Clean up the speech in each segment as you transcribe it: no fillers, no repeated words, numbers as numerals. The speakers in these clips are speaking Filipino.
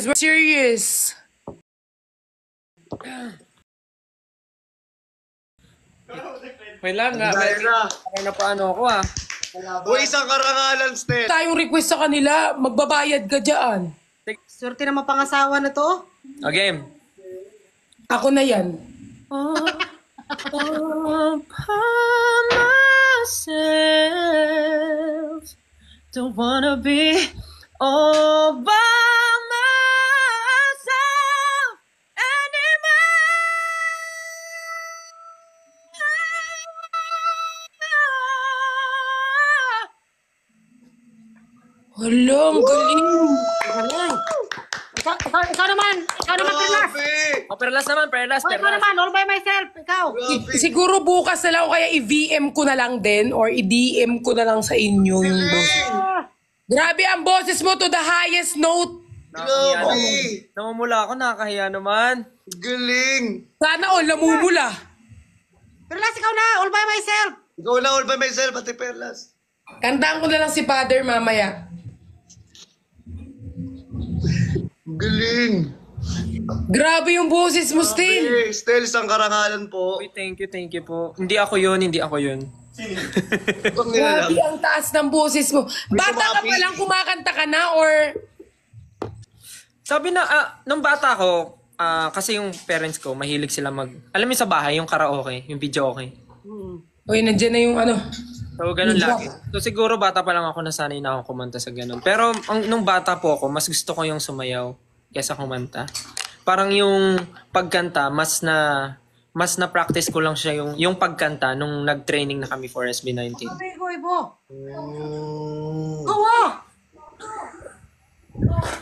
We're serious. May lang nga. May na paano ako ah. Uy, isang karangalan, Stel. Tayong request sa kanila, magbabayad ka dyan. Swerte na mapangasawa na to. O game. Ako na yan. Myself, don't wanna be all by myself anymore. Hala, ang galing. Galing. Ikaw naman, Perlas. O, perlas naman, perlas, Ikaw perlas. naman, all by myself. Ikaw. Siguro bukas na lang o kaya i-VM ko na lang din or i-DM ko na lang sa inyo yung boses. Grabe ang boses mo to the highest note. Grabe. Namumula ako, nakakahiya naman. Galing. Sana all namumula. Perlas, ikaw na, all by myself. Ikaw lang all by myself, Ate Perlas. Kantaan ko na lang si Father mamaya. Galing. Grabe yung boses mo, Stil. Hey, Stel, isang karangalan po. Uy, thank you po. Hindi ako yun. Huwag nila Grabe lang. ang taas ng boses mo. Bata ka pa lang, kumakanta ka na or... Sabi na, nung bata ko, kasi yung parents ko, mahilig sila alam mo sa bahay, yung karaoke, yung video okay. Uy, nandiyan na yung ano. So, ganun lagi. So, siguro bata pa lang ako, nasanay na akong kumanta sa ganun. Pero, nung bata po ako, mas gusto ko yung sumayaw kesa kumanta. Parang yung pagkanta, mas na practice ko lang siya yung pagkanta nung nag-training na kami for SB19. Ibo. Oo.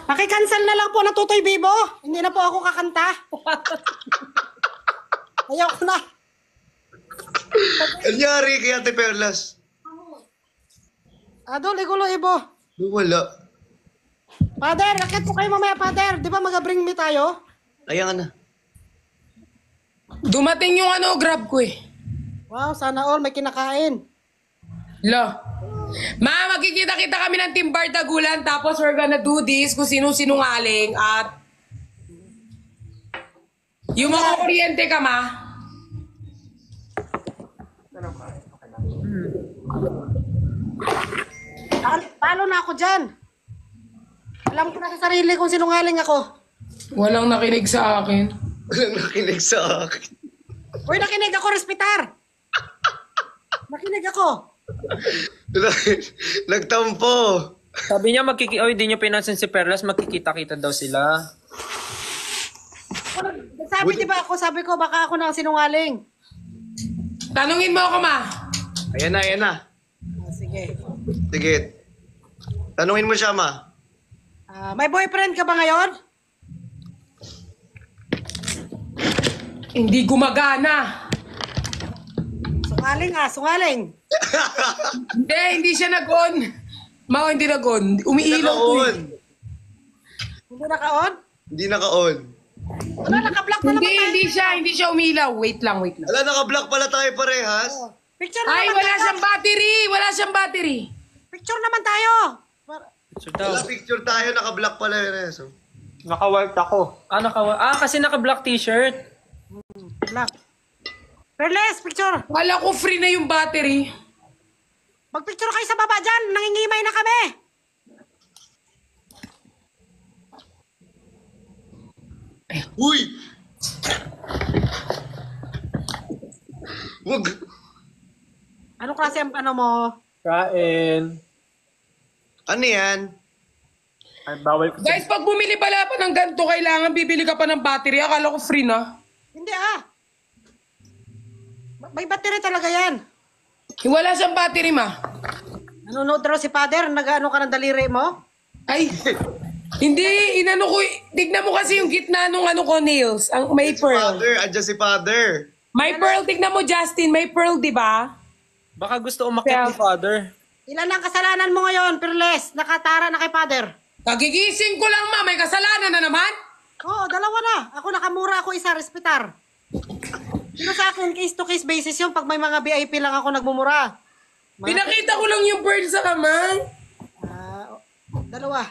Paki-cancel na lang po ng Tutoy Bibo. Hindi na po ako kakanta. Ayoko na. Anyari kay Ate Perlas? Adol, igulo, Ibo. Wala. Father, rakit po kayo mamaya, Father. Di ba mag-bring me tayo? Ayan na. Dumating yung ano, grab ko eh. Wow, sana all may kinakain. La. Ma, magkikita-kita kami ng Team Bardagulan tapos we're gonna do this kung sino-sinungaling at yung mga kuryente ka, ma. Talo na ako dyan. Alam ko na sa sarili kung sinungaling ako. Walang nakinig sa akin. Walang nakinig sa akin. Uy, nakinig ako, respitar. Nakinig ako. Nagtampo. Sabi niya, di niyo pinansin si Perlas, magkikita-kita daw sila. Sabi, di ba ako, sabi ko, baka ako na ang sinungaling. Tanungin mo ako, ma. Ayan na, ayan na. Sige. Sige. Tanungin mo siya, ma. May boyfriend ka ba ngayon? Hindi gumagana. Sungaling sungaling. Hindi siya nag-on. Ma, hindi nag-on. Umiilaw ko eh. Hindi naka-on? Hindi naka-on. Wala, naka-block na naman tayo. Hindi siya umilaw. Wait lang. Wala, naka-block pala tayo parehas. Picture na Ay, naman wala tayo. siyang battery. Picture naman tayo. So, daw. Wala picture tayo, naka-block pala yun. So. Naka-white ako. Kasi naka-black t-shirt. Black. Perles, picture. Wala ko free na yung battery. Magpicture kayo sa baba dyan. Nangingimay na kami. Uy! Wag! Ano klase ang ano mo? Kain. Ano yan? Ay, bawal ko. Guys, pag bumili pala pa ng ganito, kailangan bibili ka pa ng battery. Akala ko free na. Hindi May battery talaga yan. Wala siyang battery, ma. Nanonood daw si Father. Nag-ano ka ng daliri mo? Ay, hindi. Inano ko. Tignan mo kasi yung gitna nung ano ko, nails. Ang may Si pearl. Father, adjust si Father. May pearl. Tignan mo, Justin. May pearl, di ba? Baka gusto umakyat ni Father. Ilan ang kasalanan mo ngayon, Perles? Nakatara na kay Father. Kagigising ko lang, ma. May kasalanan na naman. Oo, dalawa na. Ako nakamura ako isa, respitar. Pero sa akin, case-to-case basis yung pag may mga VIP lang ako nagmumura. Pinakita ko lang yung pearl sa kamay. Dalawa.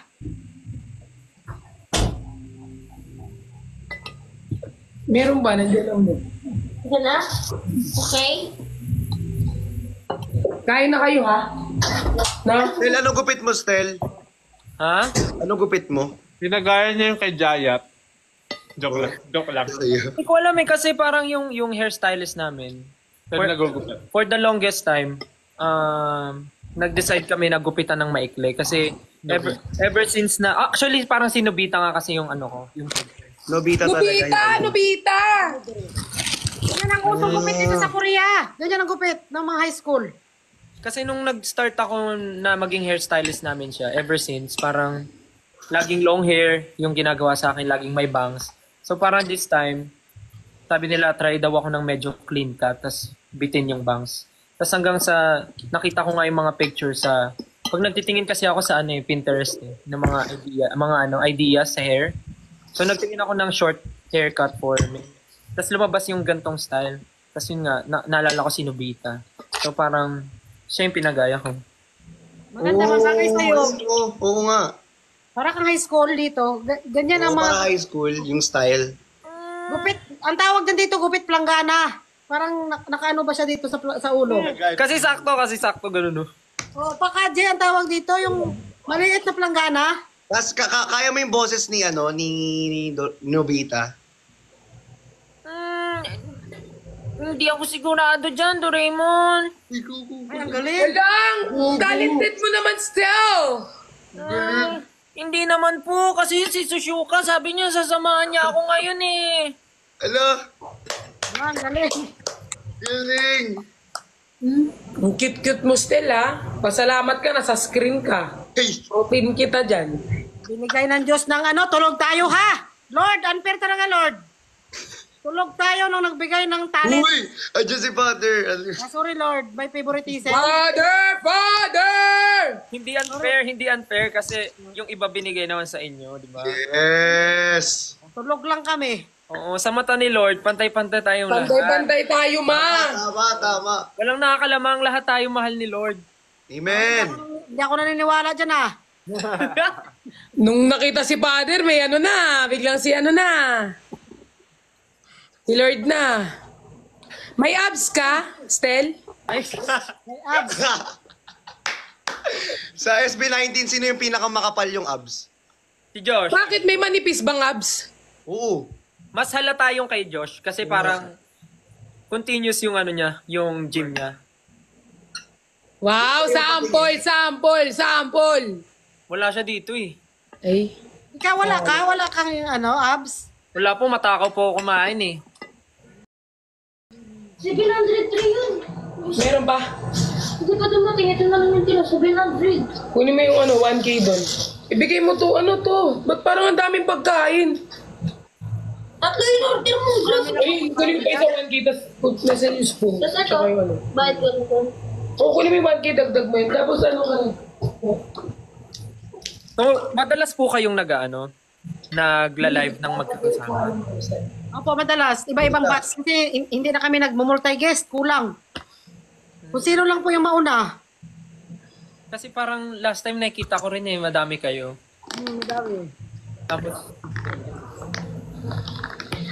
Meron ba? Nandiyan lang mo. Sige na? Okay? Kain na kayo, ha? Na? Stel, anong gupit mo, Stel? Ha? Anong gupit mo? Pinagaya niya yung kay Jayat. Joke lang. Joke lang. Hindi ko alam eh, kasi parang yung hairstylist namin, Saan nagugupit? for the longest time, nag-decide kami na gupitan ng maikli kasi ever since na, actually parang sinubita nga kasi yung ano ko, yung Nobita talaga. Nobita! yun. Nobita! Yan ang usong gupit dito sa Korea. Ganyan ang gupit ng mga high school. Kasi nung nag-start ako na maging hairstylist namin siya, ever since, parang laging long hair yung ginagawa sa akin, laging may bangs. So parang this time, sabi nila, try daw ako ng medyo clean cut, tas bitin yung bangs. Tas hanggang sa, nakita ko nga yung mga pictures sa, pag nagtitingin kasi ako sa Pinterest ng mga ideas sa hair. So nagtingin ako ng short haircut for me. Tas lumabas yung gantong style. Tas yun nga, naalala ko si Nobita. So parang, siya yung pinagaya ko. Maganda mga bagay sa'yo. Oo nga. Para kang high school dito. Ganyan ang Oo, mga para high school, yung style. gupit. Ang tawag din dito, gupit planggana. Parang nakaano ba siya dito sa ulo? Kasi sakto, ganun no. O, pakaje ang tawag dito, yung maliit na planggana. Tapos kaya mo yung boses ni Nobita? Hindi ako sigurado dyan, Doraemon. Ay, ang galing. Alang! Talented mo naman still! Hindi naman po, kasi si Sushuka, sabi niya, sasamahan niya ako ngayon eh. Ala, Ah, ang galing. galing. Ang cute-cute mo still, ha? Pasalamat ka, nasa screen ka. Hey, Open kita dyan. Binigay ng Diyos ng tulog tayo ha. Lord, unfair talaga Lord. Tulog tayo nung nagbigay ng talent. uy, andyan si Father. Ah, sorry Lord, my favoritism. Father! Father! Hindi unfair kasi yung iba binigay naman sa inyo, di ba? Yes. Tulog lang kami. Oo, sa mata ni Lord, pantay-pantay tayong lahat. Bantay-bantay tayo, ma! Tama. Walang nakakalamang, lahat tayo mahal ni Lord. Amen. Hindi ako naniniwala dyan ah. Nung nakita si Father, may ano na. Biglang si ano na. Si Lord na. May abs ka, Stel? Ay, May abs. Sa SB19, sino yung pinakamakapal yung abs? si Josh. Bakit may manipis bang abs? Oo. Mas halata yung kay Josh kasi parang continuous yung ano niya, yung gym niya. Wow, sample! Wala siya dito eh. Ay, Ikaw wala ka? Wala kang abs? Wala po, matakaw po ako kumain eh. 703 yun. meron ba? Hindi pa dumating. Ito na lang yung tira. 700. Kunin mo yung 1K doon. Ibigay mo to, Ba't parang ang daming pagkain? Tatlo yung order mo. Grabe. Ay, kunin mo pa isang 1K, tapos put na sa yung spoon. Tapos ito. Tsaka yung ano. Bayad ko nito. O, kunin mo yung 1K, dagdag mo yun. Tapos ano ka? So, madalas po kayong nagla-live ng magkakasama. Opo, madalas. Iba-ibang batch. Kasi hindi na kami nag-multi-guest. Kulang. Kung sino lang po yung mauna. Kasi parang last time nakita ko rin eh, madami kayo. Madami. Tapos,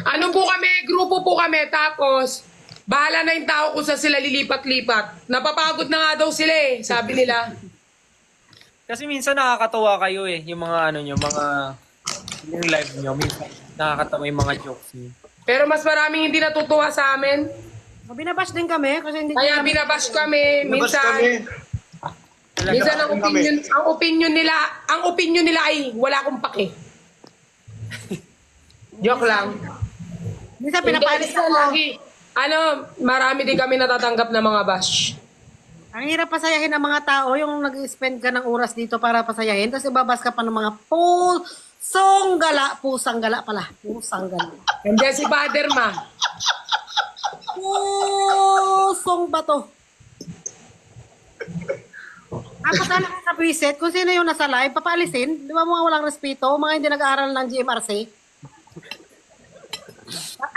Ano po kami, grupo po kami, tapos bahala na yung tao kung saan sila lilipat-lipat. Napapagod na nga daw sila eh, sabi nila. kasi minsan nakakatawa kayo eh, yung mga yung live nyo, minsan nakakatawa yung mga jokes nyo. Pero mas maraming hindi natutuwa sa amin. Binabash din kami kasi hindi Kaya binabash kami, Labas minsan. kami. Minsan ang opinion nila ay wala akong pake. Joke lang. Minsan pinapalis Minsan ako. lagi. Marami din kami natatanggap na mga bash. Ang hirap pasayahin ng mga tao, yung nag-spend ka ng oras dito para pasayahin, tapos ibabas ka pa ng mga pusang gala pala. Pusang gala. Nandiyan si Father Ma. Pusong bato. Apat na nakakabwisit, kung sino yung nasa live, papaalisin. Di ba mga walang respeto, mga hindi nag-aaral ng GMRC?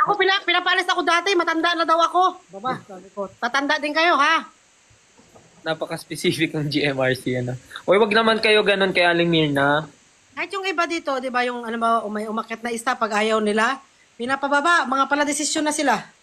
Ako pinapalis ako dati, matanda na daw ako. Baba, sabi ko, tatanda din kayo ha. Napaka-specific ng GMRC, Uy, wag naman kayo ganun kay Aling Mirna. Kahit yung iba dito, di ba yung may umakyat na isa pag ayaw nila, Pinapababa, mga pala desisyon na sila.